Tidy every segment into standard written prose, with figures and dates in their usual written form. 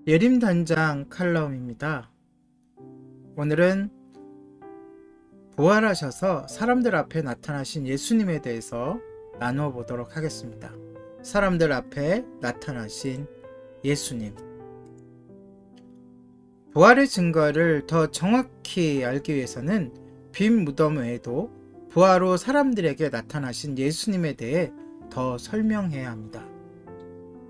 예림단장 칼럼입니다. 오늘은 부활하셔서 사람들 앞에 나타나신 예수님에 대해서 나누어 보도록 하겠습니다. 사람들 앞에 나타나신 예수님. 부활의 증거를 더 정확히 알기 위해서는 빈 무덤 외에도 부활 후 사람들에게 나타나신 예수님에 대해 더 설명해야 합니다.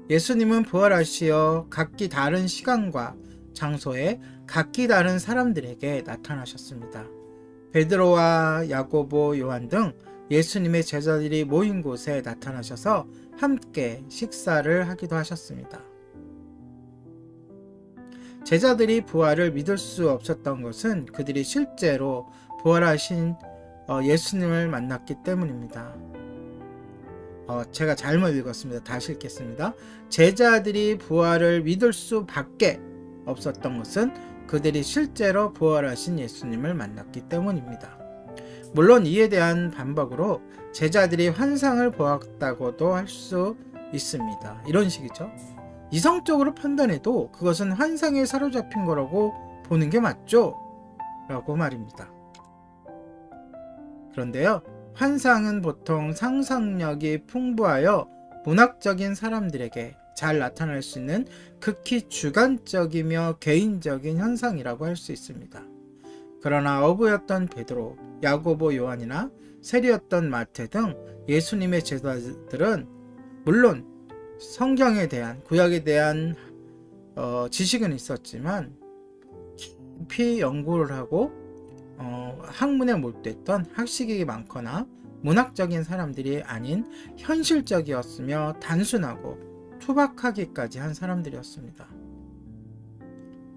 예수님은 부활하시어 각기 다른 시간과 장소에 각기 다른 사람들에게 나타나셨습니다. 베드로와 야고보, 요한 등 예수님의 제자들이 모인 곳에 나타나셔서 함께 식사를 하기도 하셨습니다. 제자들이 부활을 믿을 수 없었던 것은 그들이 실제로 부활하신 예수님을 만났기 때문입니다. 제가 잘못 읽었습니다. 다시 읽겠습니다. 제자들이 부활을 믿을 수밖에 없었던 것은 그들이 실제로 부활하신 예수님을 만났기 때문입니다. 물론 이에 대한 반박으로 제자들이 환상을 보았다고도 할 수 있습니다. 이런 식이죠. 이성적으로 판단해도 그것은 환상에 사로잡힌 거라고 보는 게 맞죠? 라고 말입니다. 그런데요, 환상은 보통 상상력이 풍부하여 문학적인 사람들에게 잘 나타날 수 있는 극히 주관적이며 개인적인 현상이라고 할 수 있습니다. 그러나 어부였던 베드로, 야고보, 요한이나 세리였던 마태 등 예수님의 제자들은 물론 성경에 대한, 구약에 대한 지식은 있었지만 깊이 연구를 하고 학문에 몰두했던 학식이 많거나 문학적인 사람들이 아닌 현실적이었으며 단순하고 투박하기까지 한 사람들이었습니다.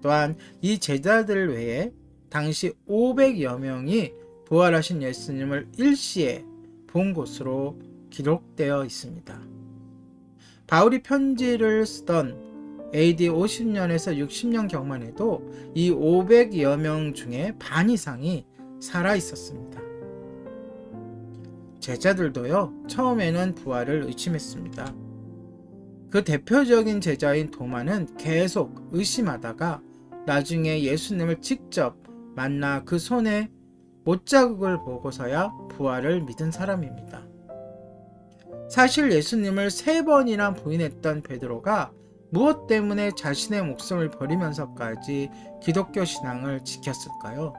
또한 이 제자들 외에 당시 500여 명이 부활하신 예수님을 일시에 본 것으로 기록되어 있습니다. 바울이 편지를 쓰던 AD 50년에서 60년 경만 해도 이 500여 명 중에 반 이상이 살아 있었습니다. 제자들도요, 처음에는 부활을 의심했습니다. 그 대표적인 제자인 도마는 계속 의심하다가 나중에 예수님을 직접 만나 그 손에 못자국을 보고서야 부활을 믿은 사람입니다. 사실 예수님을 3번이나 부인했던 베드로가 무엇 때문에 자신의 목숨을 버리면서까지 기독교 신앙을 지켰을까요?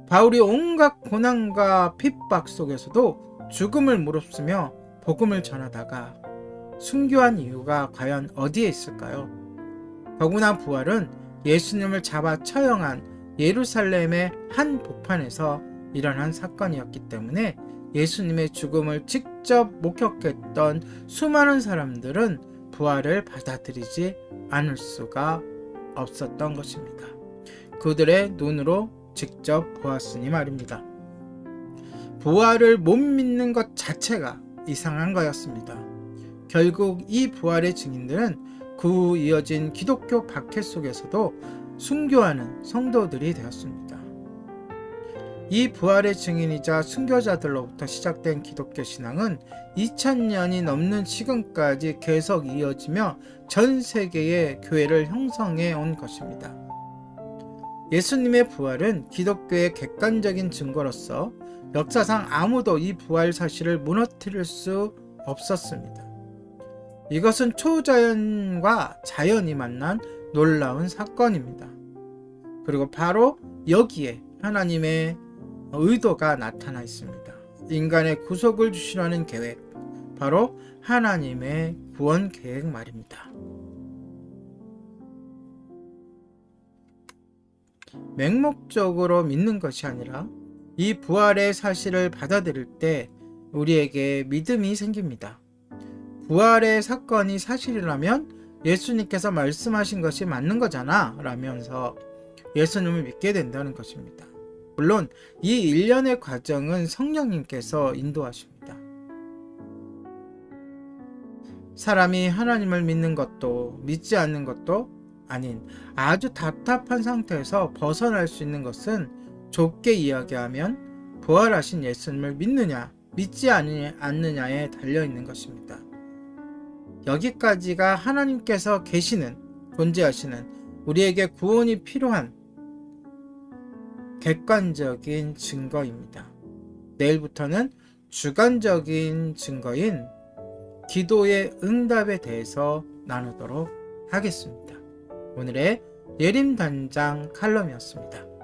바울이 온갖 고난과 핍박 속에서도 죽음을 무릅쓰며 복음을 전하다가 순교한 이유가 과연 어디에 있을까요? 더구나 부활은 예수님을 잡아 처형한 예루살렘의 한 복판에서 일어난 사건이었기 때문에 예수님의 죽음을 직접 목격했던 수많은 사람들은 부활을 받아들이지 않을 수가 없었던 것입니다. 그들의 눈으로 직접 보았으니 말입니다. 부활을 못 믿는 것 자체가 이상한 거였습니다. 결국 이 부활의 증인들은 그 후 이어진 기독교 박해 속에서도 순교하는 성도들이 되었습니다. 이 부활의 증인이자 순교자들로부터 시작된 기독교 신앙은 2000년이 넘는 지금까지 계속 이어지며 전 세계의 교회를 형성해 온 것입니다. 예수님의 부활은 기독교의 객관적인 증거로서 역사상 아무도 이 부활 사실을 무너뜨릴 수 없었습니다. 이것은 초자연과 자연이 만난 놀라운 사건입니다. 그리고 바로 여기에 하나님의 의도가 나타나 있습니다. 인간의 구속을 주시려는 계획, 바로 하나님의 구원 계획 말입니다. 맹목적으로 믿는 것이 아니라 이 부활의 사실을 받아들일 때 우리에게 믿음이 생깁니다. 부활의 사건이 사실이라면 예수님께서 말씀하신 것이 맞는 거잖아 라면서 예수님을 믿게 된다는 것입니다. 물론 이 일련의 과정은 성령님께서 인도하십니다. 사람이 하나님을 믿는 것도 믿지 않는 것도 아닌 아주 답답한 상태에서 벗어날 수 있는 것은 좁게 이야기하면 부활하신 예수님을 믿느냐 믿지 않느냐에 달려있는 것입니다. 여기까지가 하나님께서 계시는 존재하시는 우리에게 구원이 필요한 객관적인 증거입니다. 내일부터는 주관적인 증거인 기도의 응답에 대해서 나누도록 하겠습니다. 오늘의 예림단장 칼럼이었습니다.